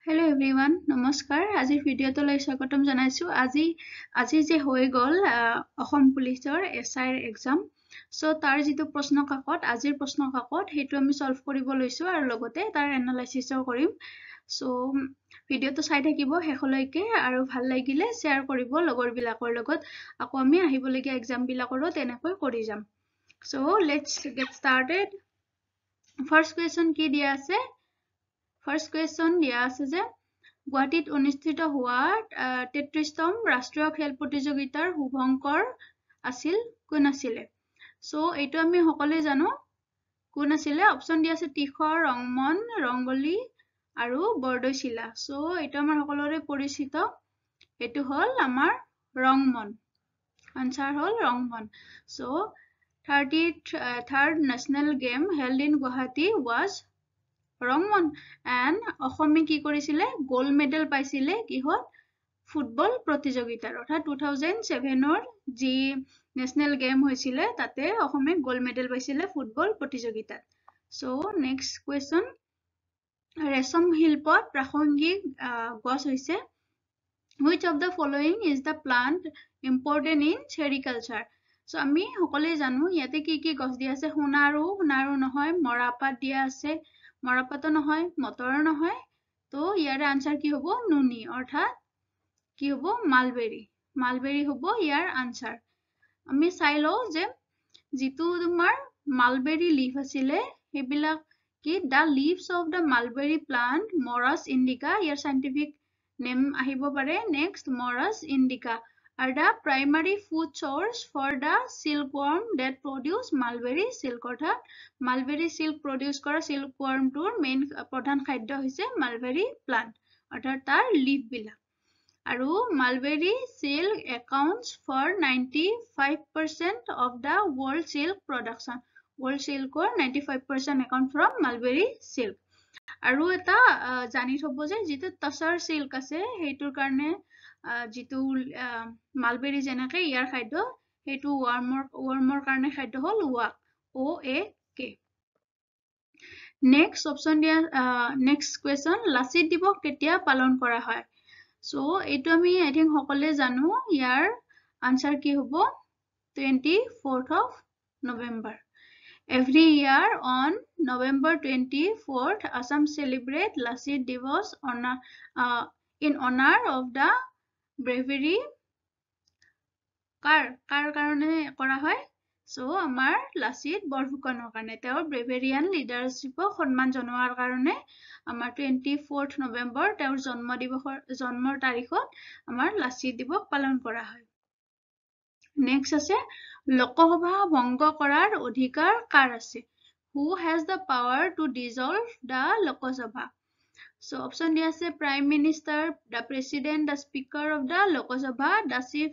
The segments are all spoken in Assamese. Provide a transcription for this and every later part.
Hello everyone, নমস্কাৰ আজিৰ ভিডিঅ'টোলৈ স্বাগতম জনাইছো আজি যে হৈ গল অসম পুলিচৰ এছআইৰ এক্সাম সো তাৰ যিটো প্ৰশ্ন কাকত আজিৰ প্ৰশ্ন কাকত হেতু আমি সলভ কৰিব লৈছো আৰু লগতে তাৰ এনালাইসিসও কৰিম সো ভিডিঅ'টো চাই থাকিব শেষলৈকে আৰু ভাল লাগিলে শেয়াৰ কৰিব লগৰ বিলাকৰ লগত আকৌ আমি আহিবলগীয়া এক্সাম বিলাকৰো তেনেকৈ কৰি যাম so let's get started first question কি দিয়া আছে First question দিয়া আছে যে গুৱাহাটীত অনুষ্ঠিত হোৱা 33তম ৰাষ্ট্ৰীয় খেল প্ৰতিযোগিতাৰ শুভঙ্কৰ আছিল কোন আছিল সো এইটো আমি সকলোৱে জানো কোন আছিল অপচন দিয়া আছে তিখৰ ৰংমন ৰংগলী আৰু বৰদৈচিলা সো এইটো আমাৰ সকলোৰে পৰিচিত এইটো হল আমাৰ ৰংমন আনসাৰ হল Rongmon so 33rd national game held in Guwahati was Rongmon and অসমে কি কৰিছিলে গোল্ড মেডেল পাইছিলে কিহত ফুটবল প্ৰতিযোগিতাৰ অৰ্থাৎ 2007ৰ যি নেশনেল গেম হৈছিলে তাতে অসমে গোল্ড মেডেল পাইছিলে ফুটবল প্ৰতিযোগিতাত সো নেক্সট কোৱেশ্চন ৰেশম শিল্পত প্ৰাসংগিক গছ হৈছে which of the following is the plant important in sericulture so আমি সকলোৱে জানো ইয়াতে কি গছ দিয়া আছে সোণাৰু নহয় মৰাপাত দিয়া আছে মৰাপাতো নহয় মটৰ নহয় তো ইয়াৰ আনসাৰ কি হ'ব নুনি অৰ্থাৎ কি হ'ব মালবেৰী হ'ব ইয়াৰ আনসাৰ আমি চাই লও যে যিটো তোমাৰ মালবেৰী লিফ আছিলে হেবিলাক কি the leaves of the mulberry plant Morus indica year scientific name আহিব পাৰে next Morus indica are the primary food source for the silkworm that produce mulberry silk অৰ্থাৎ mulberry silk produce কৰা silkworm টোৰ main প্ৰধান খাদ্য হৈছে mulberry plant অৰ্থাৎ তাৰ leaf বিলাক আৰু mulberry silk accounts for 95% of the world silk production world silkৰ 95% account from mulberry silk আৰু এটা জানি থব যে যিটো তসৰ silk আছে হেইটোৰ কাৰণে যিটো মালবেৰী যেনেকৈ ইয়াৰ খাদ্য হেইটো ৱৰ্মৰ কাৰণে খাদ্য হল ৱাক OAK নেক্সট অপচন দিয়া নেক্সট কোৱেশ্চন লাচিত দিৱস কেতিয়া পালন কৰা হয় সো এইটো আমি আই থিংক সকলোৱে জানো ইয়াৰ আনসাৰ কি হ'ব 24th of November Every year on November 24th, Assam celebrates Lasit Divas in honor of the bravery. কাৰ কাৰণে কৰা হয় সো আমাৰ লাচিত বৰফুকনৰ কাৰণে তেওঁৰ ব্ৰেভেৰিয়ান লিডাৰশ্বিপক সন্মান জনোৱাৰ কাৰণে আমাৰ 24th November তেওঁৰ জন্মৰ তাৰিখত আমাৰ লাচিত দিৱস পালন কৰা হয় Next আছে লোকসভা ভংগ কৰাৰ অধিকাৰ কাৰ আছে Who has the power to dissolve the Lok Sabha So option দিয়া আছে Prime Minister, the President, the Speaker of the Lok Sabha, the Chief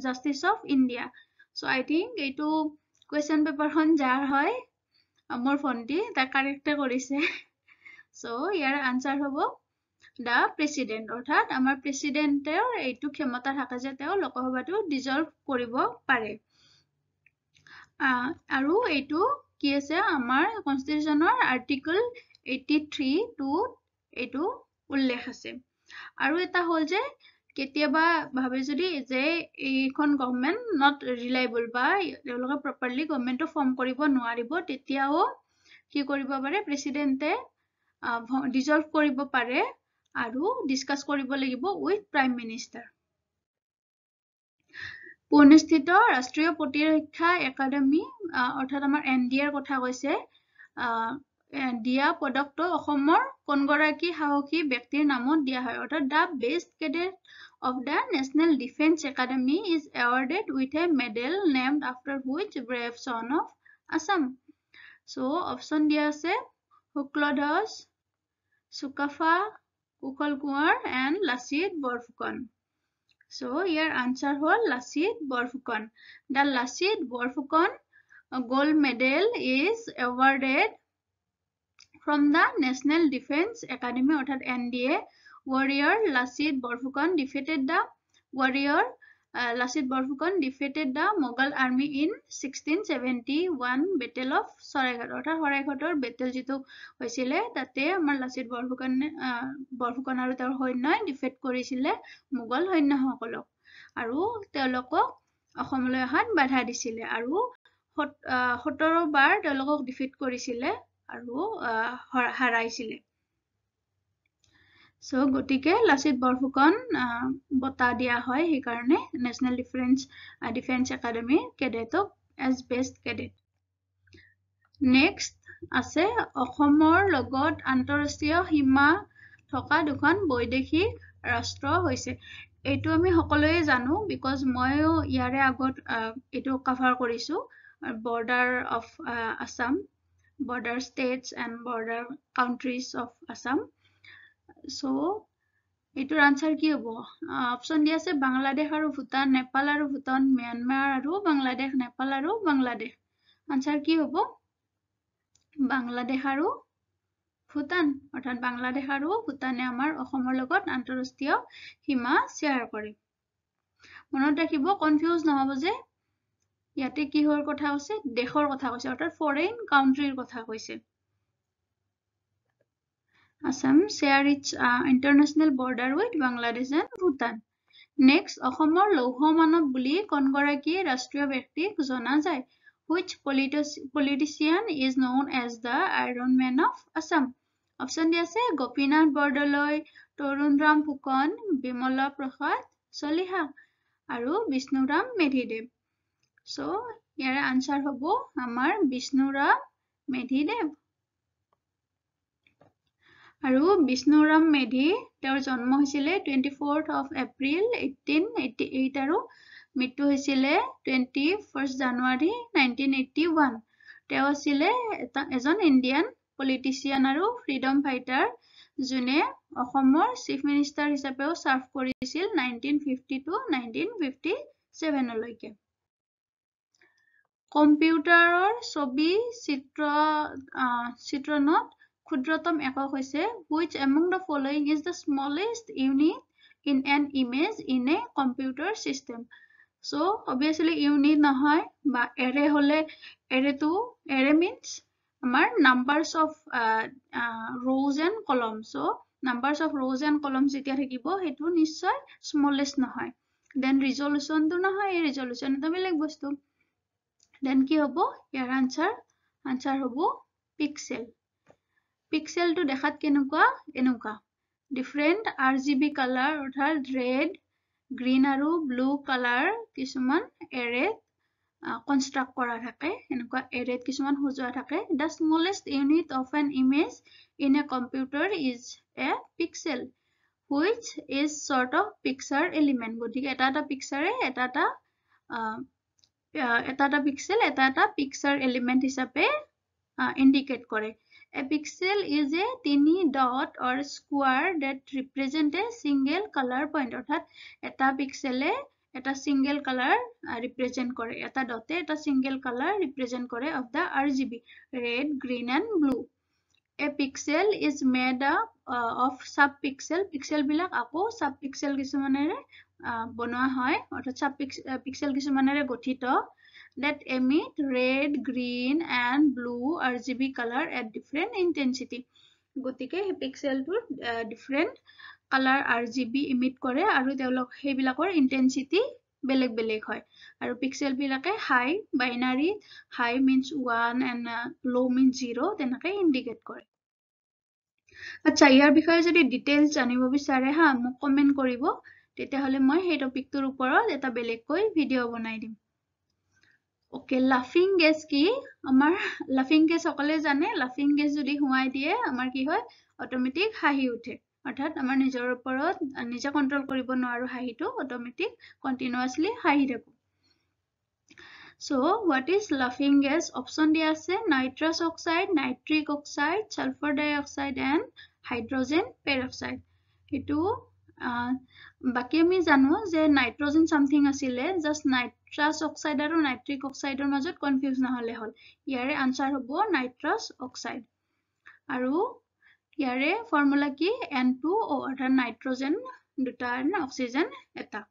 Justice of India So I think এইটো question paper খন যাৰ হয় মোৰ ভন্টি তা কাৰেক্ট কৰিছে So ইয়াৰ আনসাৰ হ'ব the president অৰ্থাৎ আমাৰ প্ৰেসিডেন্টৰ এইটো ক্ষমতা থাকে যে তেওঁ লোকসভাটো ডিজলভ কৰিব পাৰে আৰু এইটো কি আছে আমাৰ কনস্টিটিউচনৰ আৰ্টিকল 83 টু এইটো উল্লেখ আছে আৰু এটা হল যে কেতিয়াবা ভাবে যদি যে এইখন গভৰ্নমেন্ট নট ৰিলায়েবল বা তেওঁলোকে প্ৰপাৰলি গভৰ্নমেন্টটো ফৰ্ম কৰিব নোৱাৰিব তেতিয়াও কি কৰিব পাৰে প্ৰেসিডেন্টে ডিজলভ কৰিব পাৰে আৰু ডিসকাস কৰিব লাগিব উইথ প্ৰাইম মিনিষ্টাৰ পুনেস্থিত ৰাষ্ট্ৰীয় প্ৰতিৰক্ষা একাডেমী অৰ্থাৎ আমাৰ এনডিআৰ কথা কৈছে দিয়া পদকটো অসমৰ কোনগৰাকী সাহসী ব্যক্তিৰ নামত দিয়া হয় অৰ্থাৎ the best cadet of the National Defense Academy is awarded with a medal named after which brave son of Assam so option দিয়া আছে Shukladhwaj Sukafa Kukhal Kuar and Lasit Borphukan. So your answer was Lasit Borphukan. The Lasit Borphukan gold medal is awarded from the National Defense Academy or NDA. Warrior Lasit Borphukan defeated the warrior Lasit Borphukan defeated the Mughal army in 1671 Battle of Saraighat. অৰ্থাৎ শৰাইঘাটৰ বেটেল যিটো হৈছিলে তাতে আমাৰ লাচিত বৰফুকন আৰু তেওঁৰ সৈন্যই ডিফেট কৰিছিলে মোগল সৈন্যসকলক আৰু তেওঁলোকক অসমলৈ অহাত বাধা দিছিলে আৰু 17 বাৰ তেওঁলোকক ডিফিট কৰিছিলে আৰু হাৰাইছিলে So, গতিকে লাচিত বৰফুকন বঁটা দিয়া হয় সেইকাৰণে নেশ্যনেল ডিফেন্স একাডেমী কেডেটক এজ বেষ্ট কেডেট নেক্সট আছে অসমৰ লগত আন্তঃৰাষ্ট্ৰীয় সীমা থকা দুখন বৈদেশিক ৰাষ্ট্ৰ হৈছে এইটো আমি সকলোৱে জানো বিকজ মইও ইয়াৰে আগত এইটো কভাৰ কৰিছো border of Assam border states and border countries of Assam So, এইটোৰ আনসাৰ কি হ'ব? অপচন দি আছে বাংলাদেশ আৰু ভূটান, নেপাল আৰু ভূটান, ম্যানমাৰ আৰু বাংলাদেশ, নেপাল আৰু বাংলাদেশ। আনসাৰ কি হ'ব? বাংলাদেশ আৰু ভূটান। অৰ্থাৎ বাংলাদেশ আৰু ভূটানে আমাৰ অসমৰ লগত আন্তঃৰাষ্ট্ৰীয় সীমা শ্বেয়াৰ কৰে। মনত ৰাখিব কনফিউজ নহব যে ইয়াতে কিহৰ কথা কৈছে? দেশৰ কথা কৈছে অৰ্থাৎ ফৰেইন কাউন্ট্ৰিৰ কথা কৈছে। Assam share its international border with Bangladesh and Bhutan. Next, অসমৰ লৌহ মানৱ বুলি কোনগৰাকী ৰাষ্ট্ৰীয় ব্যক্তিক জনা যায়? Which politician is known as the Iron Man of Assam? Option দি আছে গোপীনাথ বৰদলৈ, তৰুণৰাম ফুকন, বিমলা প্ৰসাদ চলিহা আৰু বিষ্ণুৰাম মেধিদেৱ। So, ইয়াৰে আনসাৰ হ'ব আমাৰ বিষ্ণুৰাম মেধিদেৱ। আৰু বিষ্ণুৰাম মেধি তেওঁৰ জন্ম হৈছিলে 24th of April 1888 আৰু মৃত্যু হৈছিলে 21st January 1981 তেওঁ আছিলে এজন ইণ্ডিয়ান পলিটিচিয়ান আৰু ফ্ৰীডম ফাইটাৰ যোনে অসমৰ চিফ মিনিষ্টাৰ হিচাপেও সাৰ্ভ কৰিছিল 1950 to 1957 লৈকে কম্পিউটাৰৰ ছবি চিত্ৰণত ক্ষুদ্ৰতম একক হৈছে which among the following is the smallest unit in an image in a computer system so obviously unit নহয় বা array হলে array means আমাৰ numbers of rows and columns so numbers of rows and columns যেতিয়া থাকিব সেইটো নিশ্চয় smallest নহয় then resolution টো নহয় এই resolution এটা বেলেগ বস্তু then কি হ'ব ইয়াৰ answer হ'ব pixel Pixel to দেখাত কেনেকুৱা এনেকুৱা different RGB color অৰ্থাৎ red, green আৰু blue color কিছুমান array construct কৰা থাকে এনেকুৱা array কিছুমান সজোৱা থাকে the smallest unit of an image in a computer is a pixel which is sort of picture element গতিকে এটা picture এটা pixel এটা picture element হিচাপে indicate কৰে A pixel is a tiny dot or square that represent a single color point. অর্থাৎ এটা pixel এটা single color represent কৰে এটা dot এটা single color represent কৰে of the RGB red, green and blue. A pixel is made up of subpixel. Pixel বিলাক আকৌ subpixel কিছুমানেৰে বনোৱা হয় অৰ্থাৎ subpixel কিছুমানেৰে গঠিত that emit red, green and blue RGB color at different intensity. গতিকে এই পিক্সেলটোৰ different color RGB emit কৰে আৰু তেওঁলোক সেইবিলাকৰ intensity বেলেগ বেলেগ হয় আৰু পিক্সেল বিলাকে high binary high means 1 and low means 0 তেনেকৈ indicate কৰে আচ্ছা ইয়াৰ বিষয়ে যদি ডিটেইলছ জানিব বিচাৰে হা মোক কমেন্ট কৰিব তেতিয়াহলে মই সেই টপিকটোৰ ওপৰত এটা বেলেগকৈ ভিডিও বনাই দিম Okay, laughing gas কি আমাৰ laughing gas সকলে জানে laughing gas যদি হুৱাই দিয়ে আমাৰ কি হয় অটোমেটিক হাঁহি উঠে অৰ্থাৎ আমাৰ নিজৰ ওপৰত নিজে কন্ট্ৰোল কৰিব নোৱাৰো হাঁহিটো অটোমেটিক কন্টিনিউয়াসলি হাঁহি থাকো So what is laughing gas option দিয়া আছে nitrous oxide nitric oxide sulfur dioxide and hydrogen peroxide এটো বাকি আমি জানো যে নাইট্ৰজেন সামথিং আছিলে জাস্ট নাইট্ৰাছ অক্সাইড আৰু নাইট্ৰিক অক্সাইডৰ মাজত কনফিউজ নহলে হল ইয়াৰে আনসাৰ হ'ব নাইট্ৰাছ অক্সাইড আৰু ইয়াৰে ফৰ্মুলা কি N2O অৰ্থাৎ নাইট্ৰজেন দুটা আৰু অক্সিজেন এটা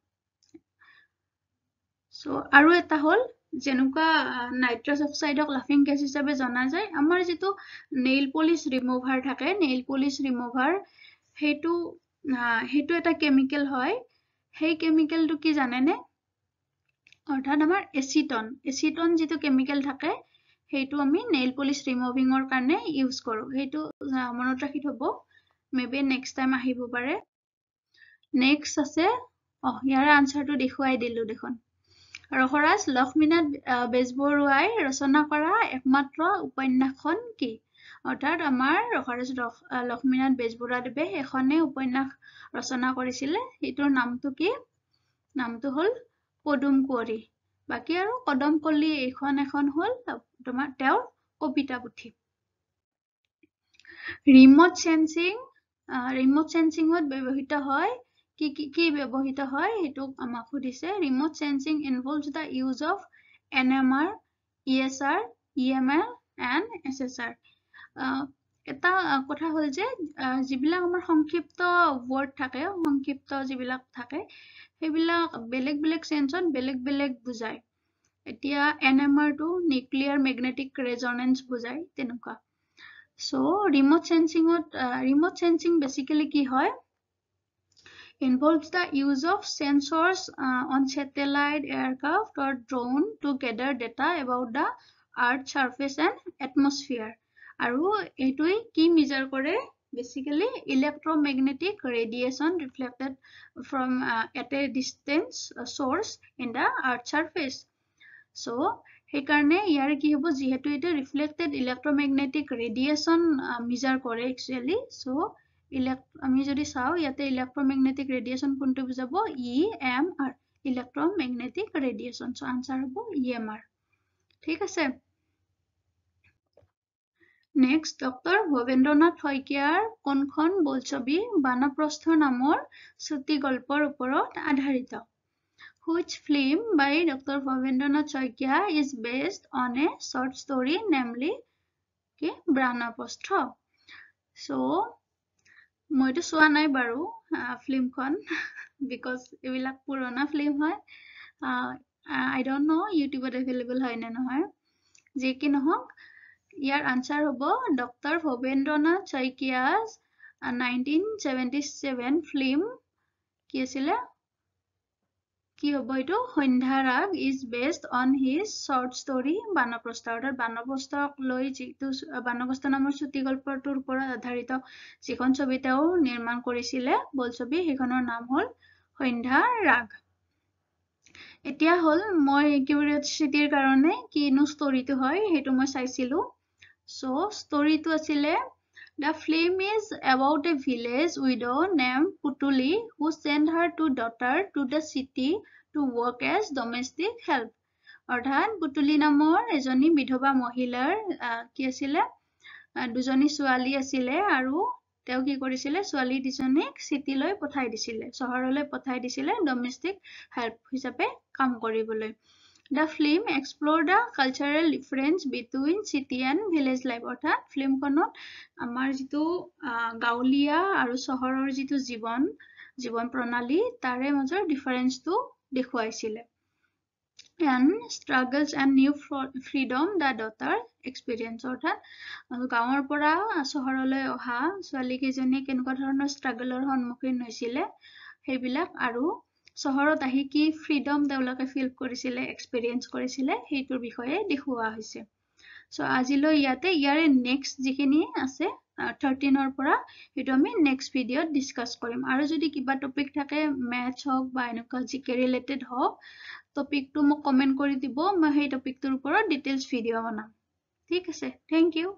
সো আৰু এটা হল যেনেকুৱা নাইট্ৰাছ অক্সাইডক লাফিং গেছ হিচাপে জনা যায় আমাৰ যেটো নেইল পলিশ ৰিমুভাৰ থাকে নেইল পলিশ ৰিমুভাৰ হেতু এটা কেমিক্যাল হয় সেই কেমিক্যালটো কি জানেনে অৰ্থাৎ আমাৰ এচিটন যেটো কেমিক্যাল থাকে হেতু আমি নেইল পলিশ ৰিমুভিংৰ কাৰণে ইউজ কৰো হেতু মনত ৰাখি থব মেবি নেক্সট টাইম আহিব পাৰে নেক্সট আছে ইয়াৰ আনসাৰটো দেখুৱাই দিলো দেখোন ৰসৰাজ লক্ষ্মীনাথ বেজবৰুৱাই ৰচনা কৰা একমাত্ৰ উপন্যাসখন কি অৰ্থাৎ আমাৰ ৰসৰাজ লক্ষ্মীনাথ বেজবৰুৱাদেৱে এখনে উপন্যাস ৰচনা কৰিছিলে হেতুৰ নামটো কি নামটো হল পদুম কুঁৱৰী বাকি আৰু কদমকলি এখন হল তোমাৰ তেওঁৰ কবিতা পুথি ৰিমোট সেন্সিংত ব্যৱহৃত হয় কি ব্যৱহৃত হয় হেতু আমাক সুধিছে remote sensing involves the use of NMR ESR EMR and SSR এটা কথা হল যে যিবিলাক আমাৰ সংক্ষিপ্ত ওয়াৰ্ড থাকে সংক্ষিপ্ত যিবিলাক থাকে সেইবিলাক বেলেগ বেলেগ সেন্সত বেলেগ বুজায় এতিয়া NMR টো নিউক্লিয়াৰ ম্যাগনেটিক ৰেজোনেন্স বুজায় তেনেকুৱা সো ৰিমোট সেন্সিং বেসিক্যালি কি হয় involves the use of sensors on satellite aircraft or drone to gather data about the earth's surface and atmosphere আৰু এটোই কি মেজার করে basically electromagnetic radiation reflected from at a distance source in the earth's surface so সেইকাৰণে ইয়াৰ কি হ'ব যেহেতু এটা রিফ্লেক্টেড ইলেক্ট্রোম্যাগনেটিক রেডিয়েশন মেজার করে एक्चुअली সো আমি যদি চাও ইয়াতে ইলেক্ট্রোম্যাগনেটিক রেডিয়েশন কোনটো বুজাব EMR electromagnetic radiation so answer হ'ব EMR ঠিক আছে নেক্সট ডক্টৰ ভবেন্দ্ৰনাথ শইকীয়াৰ কোনখন বোলছবি বানপ্ৰস্থ নামৰ চুটি গল্পৰ ওপৰত আধাৰিত Which film by Dr. Bhavendranath Choikia is based on a short story, namely Brahmaprastha? So, মই তো চোৱা নাই বাৰু ফিল্মখন because এবিলাক পুৰণা ফিল্ম হয় I don't know YouTube available হয় নে নহয় যে কি নহওক ইয়াৰ আনসাৰ হ'ব Dr. Bhavendranath Choikia's 1977 ফিল্ম কি আছিল কি হ'ব এটো Sandhyarag is based on his short story বানপ্ৰস্থ অৰ্থাৎ বানপ্ৰস্থক লৈ যেটো বানপ্ৰস্থ নামৰ চুটি গল্পটোৰ ওপৰত আধাৰিত যিখন ছবি তেওঁ নিৰ্মাণ কৰিছিলে বোলছবি সেইখনৰ নাম হ'ল সন্ধ্যাৰাগ এতিয়া হল মই কিউৰিয়ছিটিৰ কাৰণে কিনো ষ্টৰীটো হয় হেতু মই চাইছিলো সো ষ্টৰীটো আছিলে The film is about a village widow named Putuli who sent her two daughters to the city to work as domestic help. অৰ্থাৎ পুতুলি নামৰ এজনী বিধৱা মহিলাৰ কি আছিলে দুজনী ছোৱালী আছিলে আৰু তেওঁ কি কৰিছিলে ছোৱালী দুজনীক চিটিলৈ পঠাই দিছিলে চহৰলৈ পঠাই দিছিলে ডমেষ্টিক হেল্প হিচাপে কাম কৰিবলৈ The film explored the cultural difference between city and village life. অৰ্থাৎ ফিল্মখনত আমাৰ যেটো গাঁৱলীয়া আৰু চহৰৰ যেটো জীৱন প্ৰণালী তাৰে মাজৰ ডিফাৰেন্সটো দেখুৱাইছিলে and struggles and new freedom the daughter experience অৰ্থাৎ গাঁৱৰ পৰা চহৰলৈ অহা ছোৱালী কেইজনী কেনেকুৱা ধৰণৰ ষ্ট্ৰাগলৰ সন্মুখীন হৈছিলে সেইবিলাক আৰু চহৰত আহি কি ফ্ৰীডম তেওঁলোকে ফিল কৰিছিলে এক্সপেৰিয়েন্স কৰিছিলে হেইটোৰ বিষয়ে দেখুওৱা হৈছে সো আজিলৈ ইয়াতে ইয়াৰে নেক্সট যিখিনি আছে 13 ৰ পৰা হেতু আমি নেক্সট ভিডিওত ডিসকাস কৰিম আৰু যদি কিবা টপিক থাকে ম্যাথছ হওক বা এনেকুৱা জিকে ৰিলেটেড হওক টপিকটো মোক কমেন্ট কৰি দিব মই সেই টপিকটোৰ ওপৰত ডিটেইলছ ভিডিও বনাম ঠিক আছে থ্যাংক ইউ